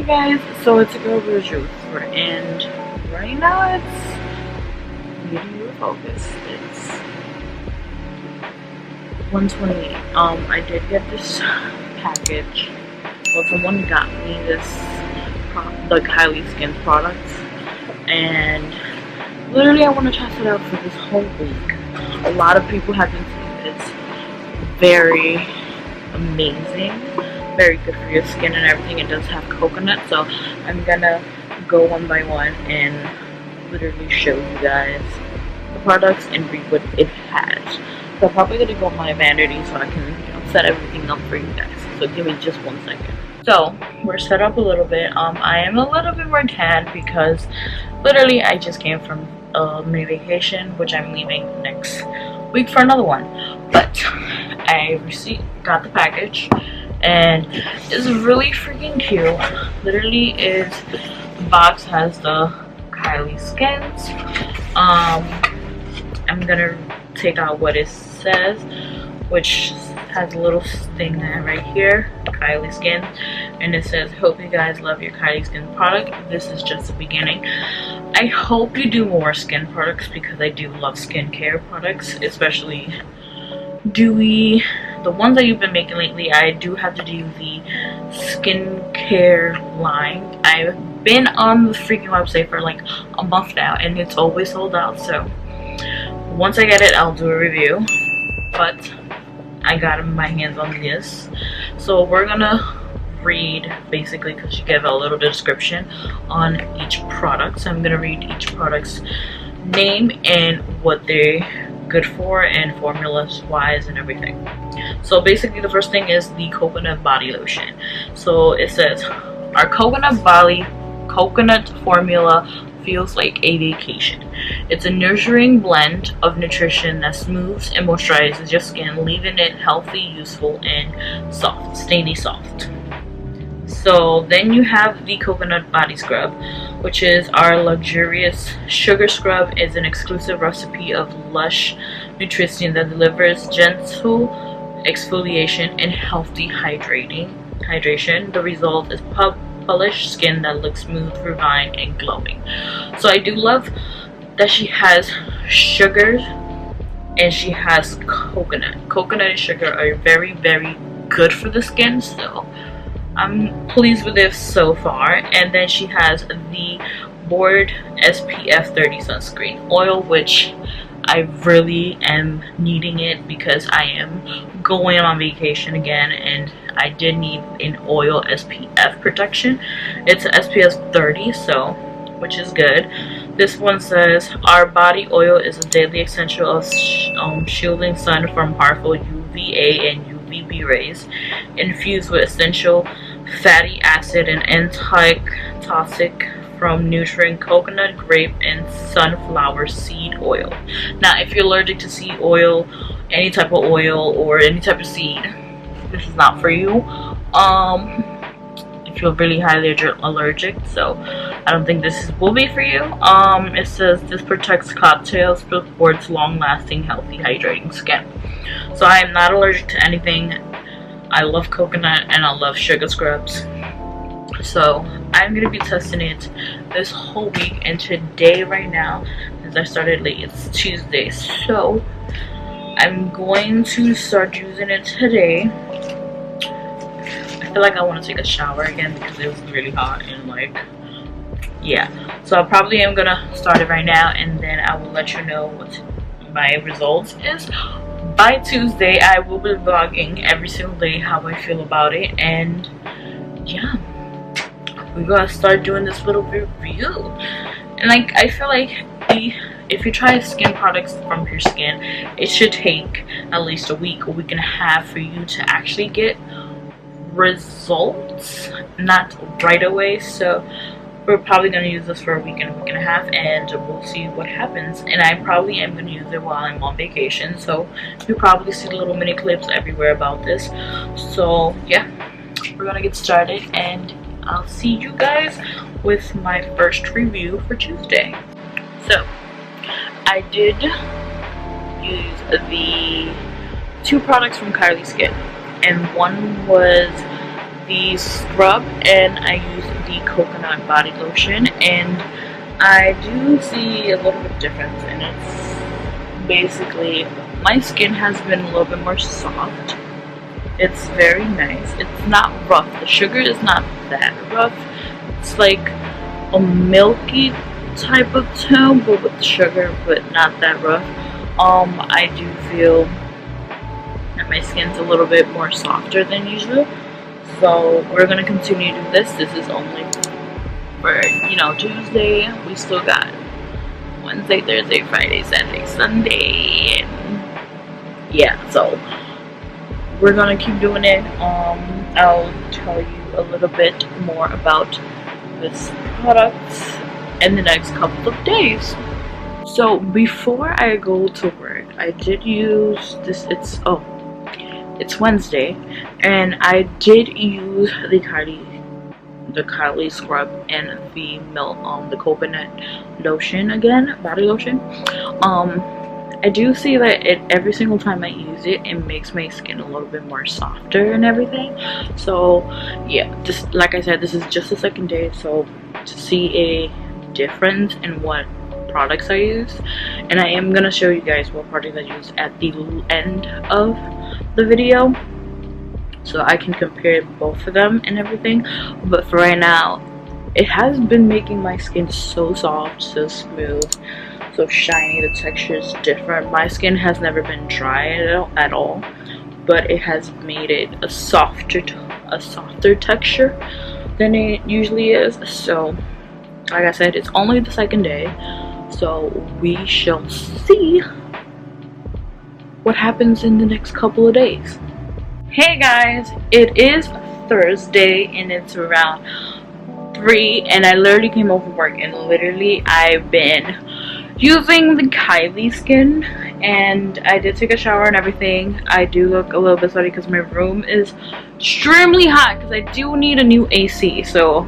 guys, so it's a girl juice, and right now it's video focus. It's 1:28. I did get this package. Well, someone got me this the Kylie skin products, and literally I want to test it out for this whole week. A lot of people have been saying it's very amazing, very good for your skin and everything. It does have coconut, so I'm gonna go one by one and literally show you guys the products and read what it has. So I'm probably gonna go on my vanity so I can, set everything up for you guys. So give me just 1 second. So we're set up a little bit. I am a little bit more tan because literally I just came from a mini vacation, which I'm leaving next week for another one. But I got the package, and it's really freaking cute. Literally, the box has the Kylie skins. I'm gonna take out what it says, which has a little thing right here, Kylie skin, and it says, "Hope you guys love your Kylie skin product. This is just the beginning. I hope you do more skin products because I do love skincare products, especially dewy. The ones that you've been making lately, I do have to do the skincare line. I've been on the freaking website for like a month now, and it's always sold out. So once I get it, I'll do a review. But I got my hands on this, so we're gonna read basically, because you give a little description on each product. So I'm gonna read each product's name and what they're good for and formulas wise and everything. So basically the first thing is the coconut body lotion. So it says, our coconut formula feels like a vacation. It's a nurturing blend of nutrition that smooths and moisturizes your skin, leaving it healthy, useful, and soft, stainy soft. So then you have the coconut body scrub, which is our luxurious sugar scrub. Is an exclusive recipe of lush nutrition that delivers gentle exfoliation and healthy hydration. The result is polished skin that looks smooth, refined, and glowing. So I do love that she has sugar and she has coconut. Coconut and sugar are very, very good for the skin, so I'm pleased with this so far. And then she has the Board SPF 30 sunscreen oil, which I really am needing it because I am going on vacation again, and I did need an oil SPF protection. It's SPF 30, so which is good. This one says, our body oil is a daily essential of shielding sun from harmful UVA and UVB rays, infused with essential fatty acid and antitoxic from nurturing coconut, grape, and sunflower seed oil. Now, if you're allergic to seed oil, any type of oil or any type of seed, this is not for you. If you're really highly allergic, so I don't think this will be for you. It says this protects cocktails, supports long-lasting, healthy, hydrating skin. So I am not allergic to anything. I love coconut and I love sugar scrubs. So I'm gonna be testing it this whole week, and today right now, since I started late, it's Tuesday, so I'm going to start using it today. I feel like I want to take a shower again because it was really hot, and like, yeah, so I probably am gonna start it right now, and then I will let you know what my results is. By Tuesday I will be vlogging every single day how I feel about it, and yeah, we're gonna start doing this little review. And like, I feel like if you try skin products from your skin, it should take at least a week and a half for you to actually get results, not right away. So we're probably going to use this for a week and a half, and we'll see what happens. And I probably am going to use it while I'm on vacation, so you probably see little mini clips everywhere about this. So yeah, we're gonna get started, and I'll see you guys with my first review for Tuesday. So I did use the 2 products from Kylie Skin, and one was the scrub and I use the coconut body lotion, and I do see a little bit difference, and it's basically my skin has been a little bit more soft. It's very nice. It's not rough. The sugar is not that rough. It's like a milky type of tone, but with sugar, but not that rough. I do feel that my skin's a little bit more softer than usual. So we're gonna continue to do this. This is only for, you know, Tuesday. We still got Wednesday, Thursday, Friday, Saturday, Sunday, and yeah, so we're gonna keep doing it. I'll tell you a little bit more about this product in the next couple of days. So before I go to work, I did use this. It's Wednesday, and I did use the Kylie scrub and the coconut lotion again, body lotion. I do see that every single time I use it, it makes my skin a little bit more softer and everything. So yeah, just like I said, this is just the second day, so to see a difference in what products I use, and I am gonna show you guys what products I use at the end of the video, so I can compare both of them and everything. But for right now, it has been making my skin so soft, so smooth, so shiny. The texture is different. My skin has never been dry at all, but it has made it a softer texture than it usually is. So like I said, it's only the second day, so we shall see what happens in the next couple of days. Hey guys, it is Thursday and it's around 3, and I literally came home from work, and literally I've been using the Kylie skin, and I did take a shower and everything. I do look a little bit sweaty because my room is extremely hot because I do need a new AC. So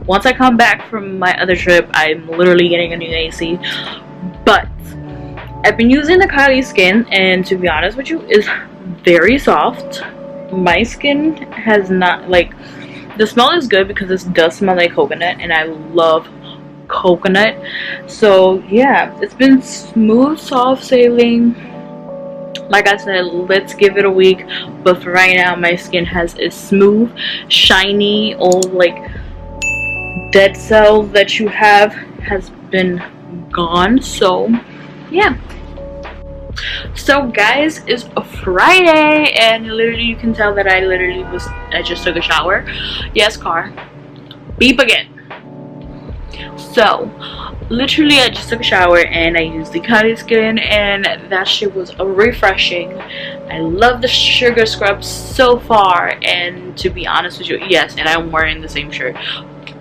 once I come back from my other trip, I'm literally getting a new AC. But I've been using the Kylie skin, and to be honest with you, it's very soft. My skin has not, like, the smell is good because this does smell like coconut, and I love coconut. So yeah, it's been smooth, soft sailing. Like I said, let's give it a week. But for right now, my skin has a smooth, shiny, old, like, dead cells that you have has been gone. So yeah, so guys, it's a Friday, and literally you can tell that I just took a shower. Yes, car, beep again. So literally I just took a shower and I used the Kylie skin, and that shit was refreshing. I love the sugar scrub so far, and to be honest with you, yes, and I'm wearing the same shirt.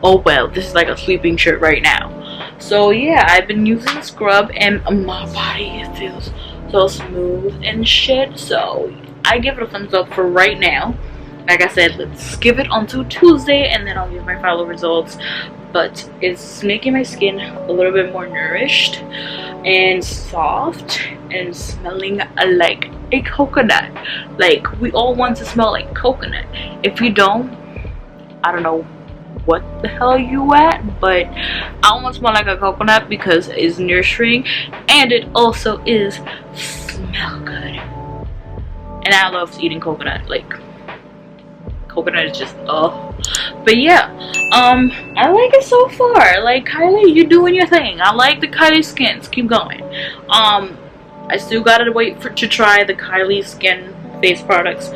Oh well, this is like a sleeping shirt right now. So yeah, I've been using the scrub, and my body feels so smooth and shit. So I give it a thumbs up for right now. Like I said, let's give it until Tuesday, and then I'll give my final results. But it's making my skin a little bit more nourished and soft and smelling like a coconut. Like, we all want to smell like coconut. If you don't, I don't know what the hell you at, but I want to smell like a coconut because it's nourishing, and it also is smell good. And I love eating coconut. Like, coconut is just but yeah, I like it so far. Like, Kylie, you doing your thing. I like the Kylie skins. Keep going. I still gotta wait to try the Kylie skin face products,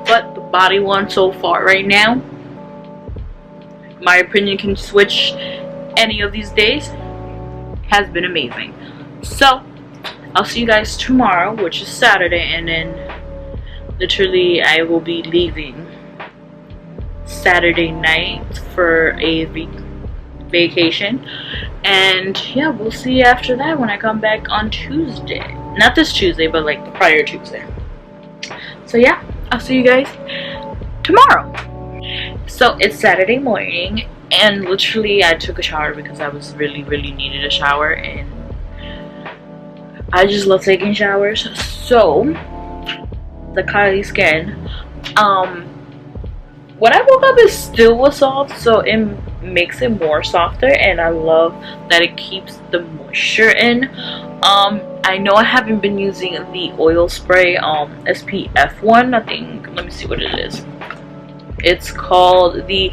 but the body one so far right now, my opinion can switch any of these days, has been amazing. So I'll see you guys tomorrow, which is Saturday, and then literally I will be leaving Saturday night for a vacation, and yeah, we'll see after that when I come back on Tuesday. Not this Tuesday, but like the prior Tuesday. So yeah, I'll see you guys tomorrow. So it's Saturday morning, and literally I took a shower because I was really needed a shower, and I just love taking showers. So the Kylie skin, when I woke up it still was soft, so it makes it more softer, and I love that it keeps the moisture in. I know I haven't been using the oil spray SPF one. I think, let me see what it is. It's called the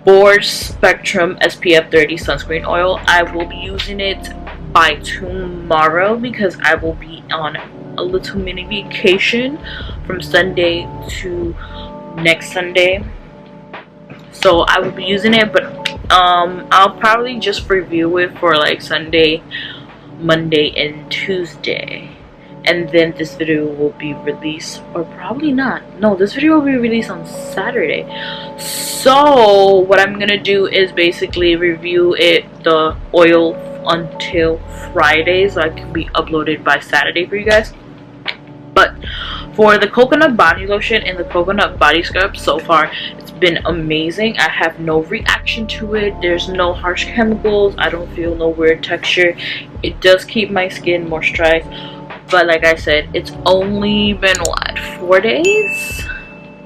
Broad Spectrum SPF 30 sunscreen oil. I will be using it by tomorrow because I will be on a little mini vacation from Sunday to next Sunday, so I will be using it, but I'll probably just review it for like Sunday, Monday, and Tuesday, and then this video will be released, or probably not, no, this video will be released on Saturday. So what I'm gonna do is basically review the oil until Friday, so I can be uploaded by Saturday for you guys. But for the coconut body lotion and the coconut body scrub, so far it's been amazing. I have no reaction to it. There's no harsh chemicals. I don't feel no weird texture. It does keep my skin moisturized, but like I said, it's only been what, 4 days?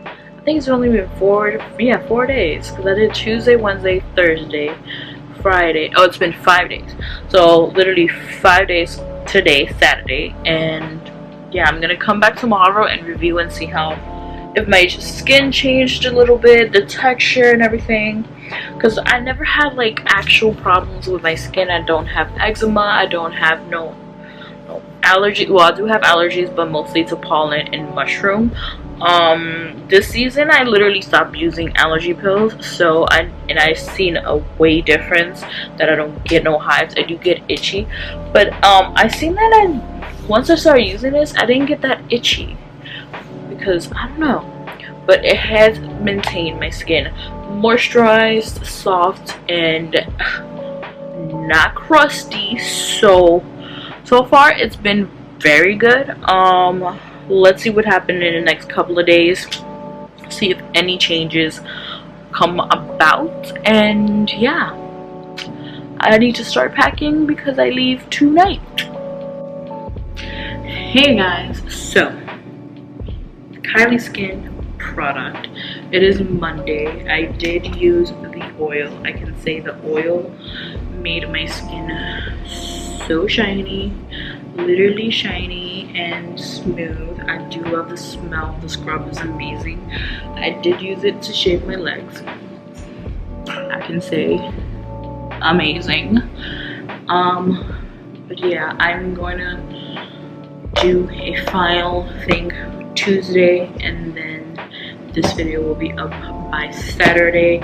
I think it's only been 4 days, because I did Tuesday, Wednesday, Thursday, Friday. Oh, it's been 5 days. So literally 5 days today, Saturday, and yeah, I'm gonna come back tomorrow and review and see how, if my skin changed a little bit, the texture and everything, because I never had like actual problems with my skin. I don't have eczema, I don't have no allergy. Well, I do have allergies, but mostly to pollen and mushroom. This season I literally stopped using allergy pills, so I've seen a way difference that I don't get no hives. I do get itchy, but I seen that once I started using this, I didn't get that itchy, because I don't know, but it has maintained my skin moisturized, soft, and not crusty. So far it's been very good. Let's see what happened in the next couple of days, see if any changes come about, and yeah, I need to start packing because I leave tonight. Hey guys, so Kylie skin product, it is Monday. I did use the oil. I can say the oil made my skin so shiny, literally shiny and smooth. I do love the smell. The scrub is amazing. I did use it to shave my legs. I can say amazing. But yeah, I'm going to do a final thing Tuesday, and then this video will be up by Saturday.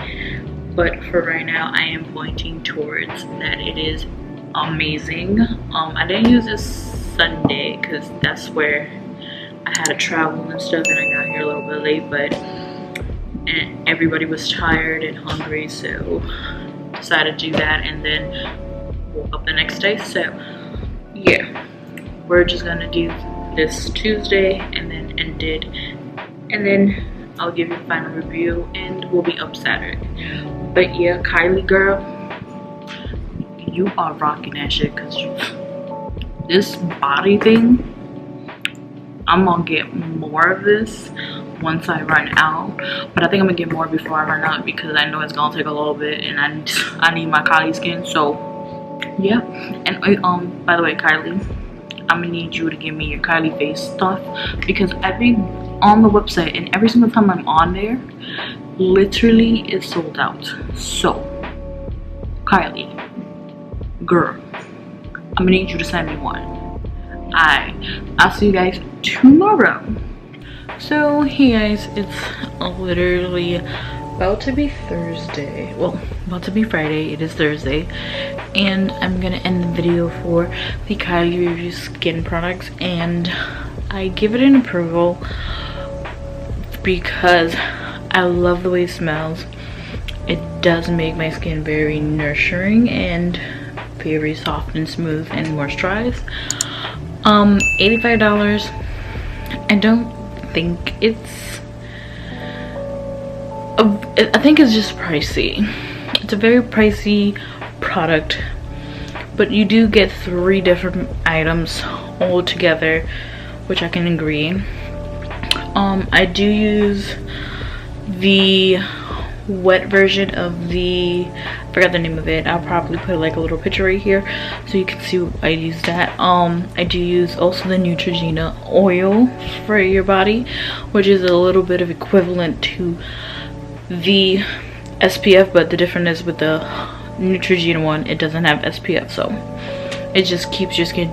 But for right now, I am pointing towards that it is amazing. I didn't use this Sunday because that's where I had to travel and stuff, and I got here a little bit late, but and everybody was tired and hungry, so decided to do that, and then woke up the next day. So yeah, we're just gonna do this Tuesday and then end it, and then I'll give you a final review and we'll be up Saturday. But yeah, Kylie girl, you are rocking that shit, because this body thing, I'm gonna get more of this once I run out, but I think I'm gonna get more before I run out because I know it's gonna take a little bit, and I need my Kylie skin. So yeah, and by the way, Kylie, I'm gonna need you to give me your Kylie face stuff, because I've been on the website and every single time I'm on there, literally it's sold out. So Kylie girl, I'm gonna need you to send me one. I'll see you guys tomorrow. So hey guys, it's literally about to be Thursday, well, about to be Friday. It is Thursday, and I'm gonna end the video for the Kylie review skin products, and I give it an approval because I love the way it smells. It does make my skin very nurturing and very soft and smooth and moisturized. $85. I don't think it's I think it's just pricey. It's a very pricey product, but you do get 3 different items all together, which I can agree. I do use the wet version of the, I forgot the name of it. I'll probably put like a little picture right here so you can see I use that. I do use also the Neutrogena oil for your body, which is a little bit of equivalent to the SPF, but the difference is with the Neutrogena one, it doesn't have SPF, so it just keeps your skin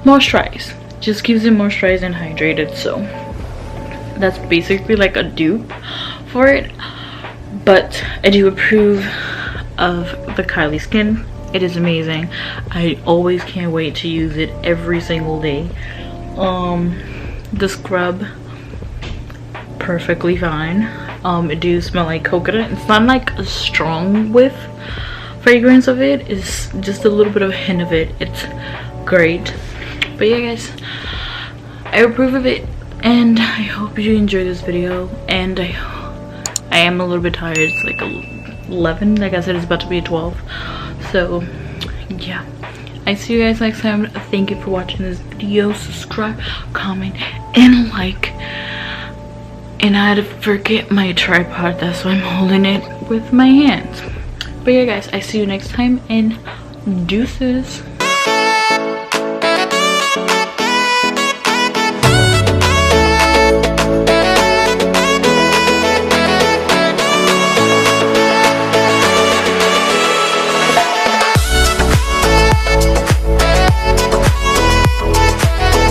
moisturized, just keeps it moisturized and hydrated. So that's basically like a dupe for it, but I do approve of the Kylie skin. It is amazing. I always can't wait to use it every single day. The scrub, perfectly fine. It do smell like coconut. It's not like a strong whiff fragrance of it, it's just a little bit of a hint of it. It's great. But yeah guys, I approve of it, and I hope you enjoy this video. And I am a little bit tired. It's like 11, like I said, it's about to be 12. So yeah, I see you guys next time. Thank you for watching this video. Subscribe, comment, and like. And I had to forget my tripod, that's why I'm holding it with my hands. But yeah guys, I see you next time, and deuces.